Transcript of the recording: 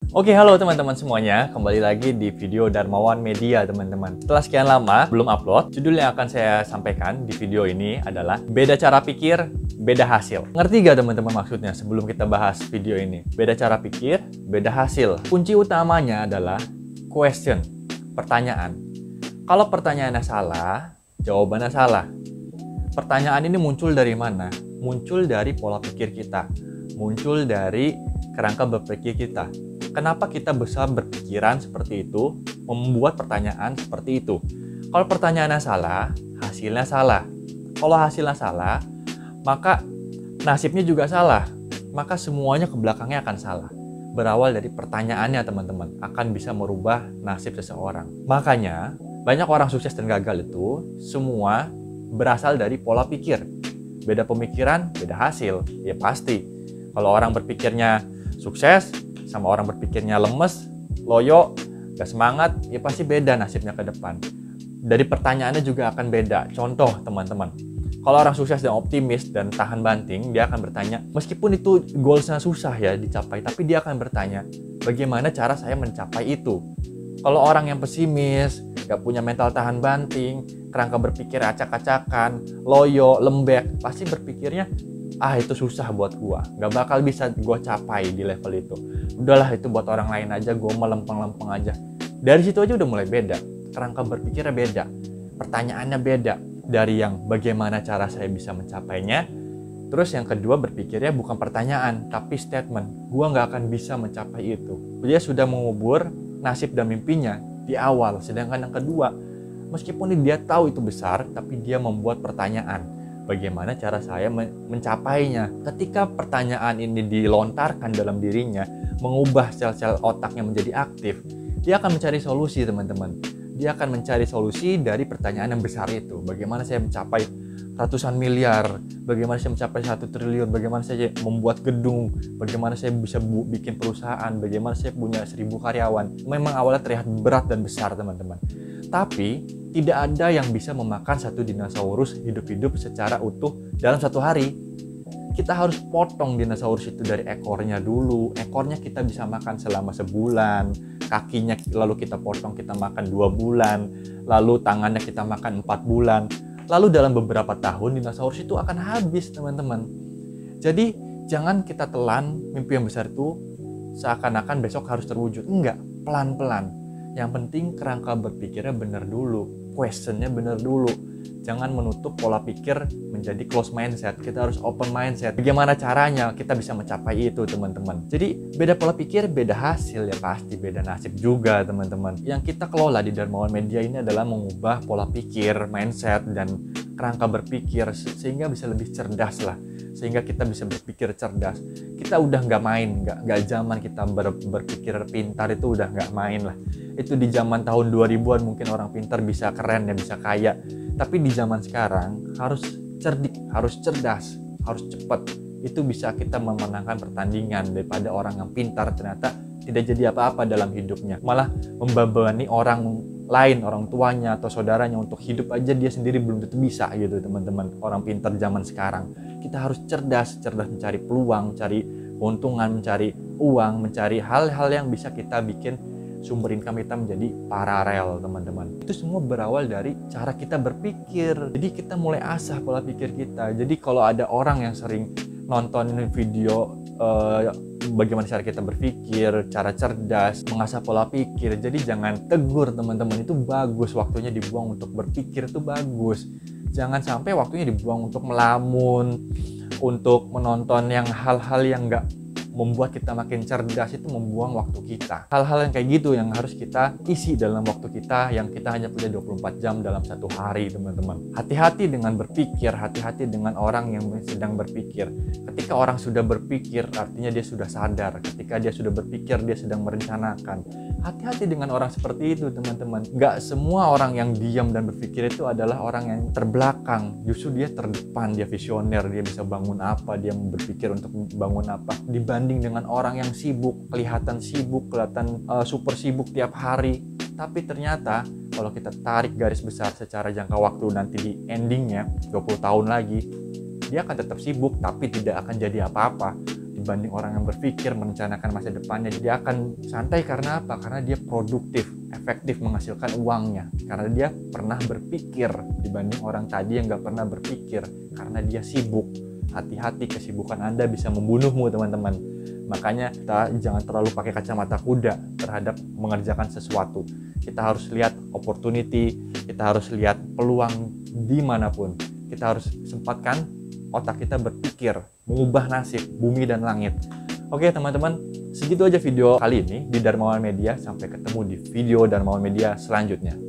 Oke, halo teman-teman semuanya. Kembali lagi di video Darmawan Media, teman-teman. Setelah sekian lama belum upload, judul yang akan saya sampaikan di video ini adalah beda cara pikir, beda hasil. Ngerti gak teman-teman maksudnya sebelum kita bahas video ini? Beda cara pikir, beda hasil. Kunci utamanya adalah question, pertanyaan. Kalau pertanyaannya salah, jawabannya salah. Pertanyaan ini muncul dari mana? Muncul dari pola pikir kita. Muncul dari kerangka berpikir kita. Kenapa kita bisa berpikiran seperti itu, membuat pertanyaan seperti itu? Kalau pertanyaannya salah, hasilnya salah. Kalau hasilnya salah, maka nasibnya juga salah. Maka semuanya ke belakangnya akan salah. Berawal dari pertanyaannya, teman-teman, akan bisa merubah nasib seseorang. Makanya, banyak orang sukses dan gagal itu semua berasal dari pola pikir. Beda pemikiran, beda hasil. Ya pasti. Kalau orang berpikirnya sukses, sama orang berpikirnya lemes, loyo, gak semangat, ya pasti beda nasibnya ke depan. Dari pertanyaannya juga akan beda. Contoh teman-teman, kalau orang sukses dan optimis dan tahan banting, dia akan bertanya, meskipun itu goalsnya susah ya dicapai, tapi dia akan bertanya, bagaimana cara saya mencapai itu? Kalau orang yang pesimis, gak punya mental tahan banting, kerangka berpikir acak-acakan, loyo, lembek, pasti berpikirnya, itu susah buat gua, gak bakal bisa gua capai di level itu. Udahlah itu buat orang lain aja, gua melempeng-lempeng aja. Dari situ aja udah mulai beda. Kerangka berpikirnya beda, pertanyaannya beda. Dari yang bagaimana cara saya bisa mencapainya, terus yang kedua berpikirnya bukan pertanyaan, tapi statement. Gua gak akan bisa mencapai itu. Dia sudah mengubur nasib dan mimpinya di awal. Sedangkan yang kedua, meskipun dia tahu itu besar, tapi dia membuat pertanyaan. Bagaimana cara saya mencapainya? Ketika pertanyaan ini dilontarkan dalam dirinya, mengubah sel-sel otaknya menjadi aktif, dia akan mencari solusi, teman-teman. Dia akan mencari solusi dari pertanyaan yang besar itu. Bagaimana saya mencapai ratusan miliar? Bagaimana saya mencapai 1 triliun? Bagaimana saya membuat gedung? Bagaimana saya bisa bikin perusahaan? Bagaimana saya punya 1000 karyawan? Memang awalnya terlihat berat dan besar, teman-teman. Tapi tidak ada yang bisa memakan satu dinosaurus hidup-hidup secara utuh dalam 1 hari. Kita harus potong dinosaurus itu dari ekornya dulu. Ekornya kita bisa makan selama sebulan, kakinya lalu kita potong, kita makan 2 bulan, lalu tangannya kita makan 4 bulan. Lalu dalam beberapa tahun dinosaurus itu akan habis, teman-teman. Jadi jangan kita telan mimpi yang besar itu seakan-akan besok harus terwujud. Enggak, pelan-pelan. Yang penting kerangka berpikirnya benar dulu, questionnya benar dulu. Jangan menutup pola pikir menjadi close mindset. Kita harus open mindset. Bagaimana caranya kita bisa mencapai itu, teman-teman? Jadi beda pola pikir, beda hasil, ya pasti beda nasib juga, teman-teman. Yang kita kelola di Darmawan Media ini adalah mengubah pola pikir, mindset, dan kerangka berpikir sehingga bisa lebih cerdas lah. Sehingga kita bisa berpikir cerdas. Kita udah nggak main, nggak zaman kita berpikir pintar itu udah nggak main lah. Itu di zaman tahun 2000-an mungkin orang pintar bisa keren ya, bisa kaya. Tapi di zaman sekarang harus cerdik, harus cerdas, harus cepat. Itu bisa kita memenangkan pertandingan daripada orang yang pintar ternyata tidak jadi apa-apa dalam hidupnya. Malah membebani orang lain, orang tuanya atau saudaranya untuk hidup aja dia sendiri belum tentu bisa gitu, teman-teman. Orang pintar zaman sekarang. Kita harus cerdas mencari peluang, mencari keuntungan, mencari uang, mencari hal-hal yang bisa kita bikin sumber income kita menjadi paralel, teman-teman. Itu semua berawal dari cara kita berpikir. Jadi kita mulai asah pola pikir kita. Jadi kalau ada orang yang sering nonton video bagaimana cara kita berpikir, cara cerdas, mengasah pola pikir, jadi jangan tegur, teman-teman. Itu bagus, waktunya dibuang untuk berpikir, itu bagus. Jangan sampai waktunya dibuang untuk melamun, untuk menonton yang hal-hal yang nggak membuat kita makin cerdas, itu membuang waktu kita. Hal-hal yang kayak gitu yang harus kita isi dalam waktu kita yang kita hanya punya 24 jam dalam 1 hari, teman-teman. Hati-hati dengan berpikir, hati-hati dengan orang yang sedang berpikir. Ketika orang sudah berpikir, artinya dia sudah sadar. Ketika dia sudah berpikir, dia sedang merencanakan. Hati-hati dengan orang seperti itu, teman-teman. Gak semua orang yang diam dan berpikir itu adalah orang yang terbelakang. Justru dia terdepan, dia visioner, dia bisa bangun apa, dia berpikir untuk bangun apa. Dibanding dengan orang yang sibuk, kelihatan super sibuk tiap hari. Tapi ternyata kalau kita tarik garis besar secara jangka waktu nanti di endingnya 20 tahun lagi, dia akan tetap sibuk tapi tidak akan jadi apa-apa. dibanding orang yang berpikir merencanakan masa depannya. Dia akan santai karena apa? Karena dia produktif, efektif menghasilkan uangnya. Karena dia pernah berpikir dibanding orang tadi yang nggak pernah berpikir karena dia sibuk. Hati-hati, kesibukan Anda bisa membunuhmu teman-teman. Makanya kita jangan terlalu pakai kacamata kuda terhadap mengerjakan sesuatu. Kita harus lihat opportunity, kita harus lihat peluang dimanapun. Kita harus sempatkan otak kita berpikir, mengubah nasib, bumi dan langit. Oke teman-teman, segitu aja video kali ini di Darmawan Media. Sampai ketemu di video Darmawan Media selanjutnya.